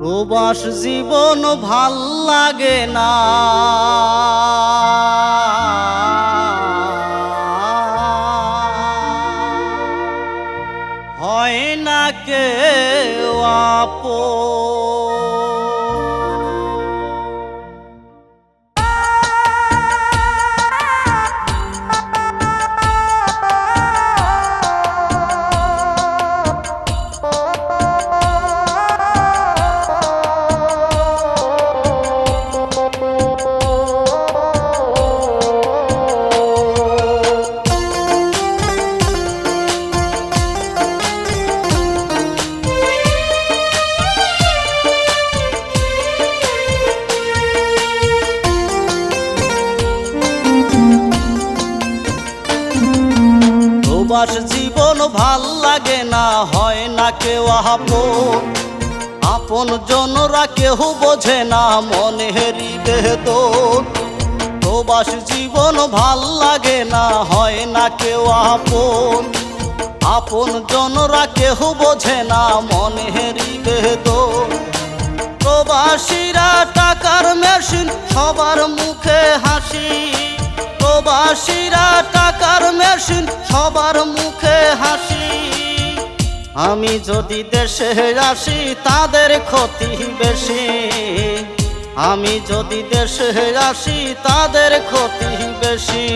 প্রবাস জীবন ভাল লাগে না, হয় না কেউ আপন। প্রবাস জীবন ভাল লাগে না, হয় না কেউ আপন। আপন জনরা কেহ বোঝে না মনেরই বেদন। প্রবাস জীবন ভাল লাগে না, হয় না কেউ আপন। আপন জনরা কেহ বোঝে না মনেরই বেদন। প্রবাসীরা টাকার মেশিন, সবার মুখে হাসি। প্রবাসীরা টাকার মেশিন, সবার মুখে হাসি। আমি যদি দেশে আসি তাদের ক্ষতি বেশি। আমি যদি দেশে আসি তাদের ক্ষতি বেশি।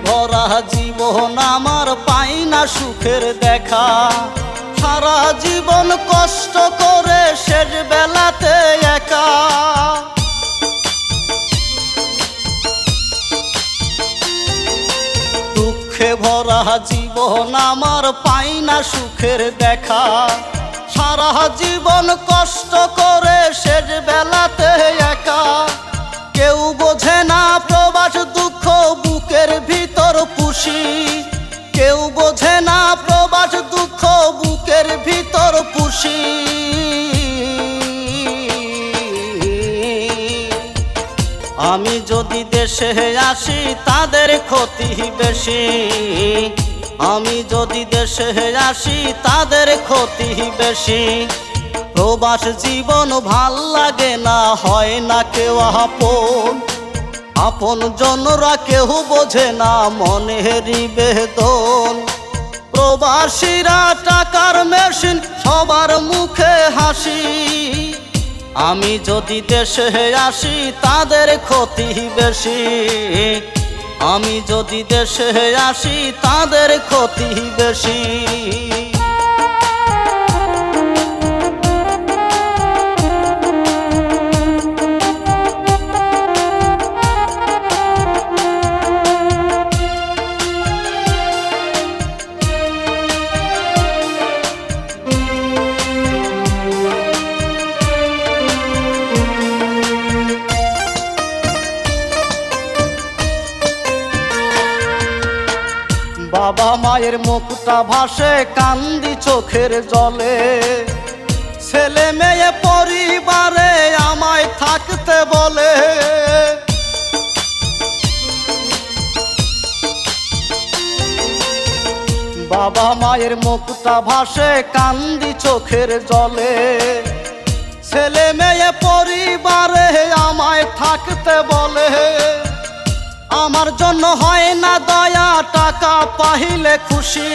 ভরা জীবন আমার, পাই না সুখের দেখা। সারা জীবন কষ্ট করে শেষ বেলাতে একা। দুঃখে ভরা জীবন আমার, পাই না সুখের দেখা। সারা জীবন কষ্ট করে শেষ বেলাতে একা। কেউ বোঝে না প্রবাস দুঃখ বুকের ভিতর পুষি। কেউ বোঝে না প্রবাস দুঃখ বুকের ভিতর পুষি। আমি যদি দেশে আসি তাদের ক্ষতি বেশি। আমি যদি দেশে আসি তাদের ক্ষতি বেশি। প্রবাস জীবন ভাল লাগে না, হয় না কেউ আপন। আপন জনরা কেহ বোঝে না মনেরই বেদন। প্রবাসীরা টাকার মেশিন, সবার মুখে হাসি। আমি যদি দেশে আসি তাদের ক্ষতি বেশি। আমি যদি দেশে আসি তাদের ক্ষতি বেশি। বাবা মায়ের মুখটা ভাসে কান্দি চোখের জলে। ছেলে মেয়ে পরিবারে আমায় থাকতে বলে। বাবা মায়ের মুখটা ভাসে কান্দি চোখের জলে। ছেলে মেয়ে পরিবারে আমায় থাকতে বলে। আমার জন্য হয় না দয়া টাকা পাইলে খুশি।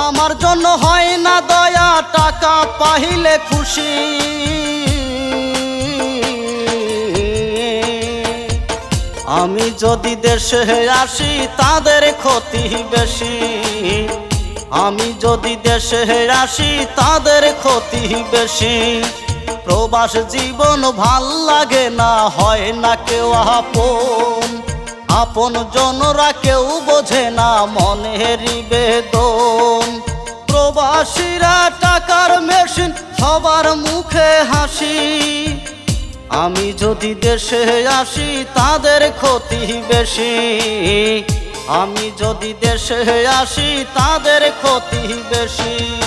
আমার জন্য হয় না দয়া টাকা পাইলে খুশি। আমি যদি দেশে আসি তাদের ক্ষতি বেশি। আমি যদি দেশে আসি তাদের ক্ষতি বেশি। প্রবাস জীবন ভাল লাগে না, হয় না কেউ আপন। আপন জনরা কেউ বোঝে না মনেরই বেদন। প্রবাসীরা টাকার মেশিন, সবার মুখে হাসি। আমি যদি দেশে আসি তাদের ক্ষতি বেশি, আমি যদি দেশে আসি তাদের ক্ষতি বেশি।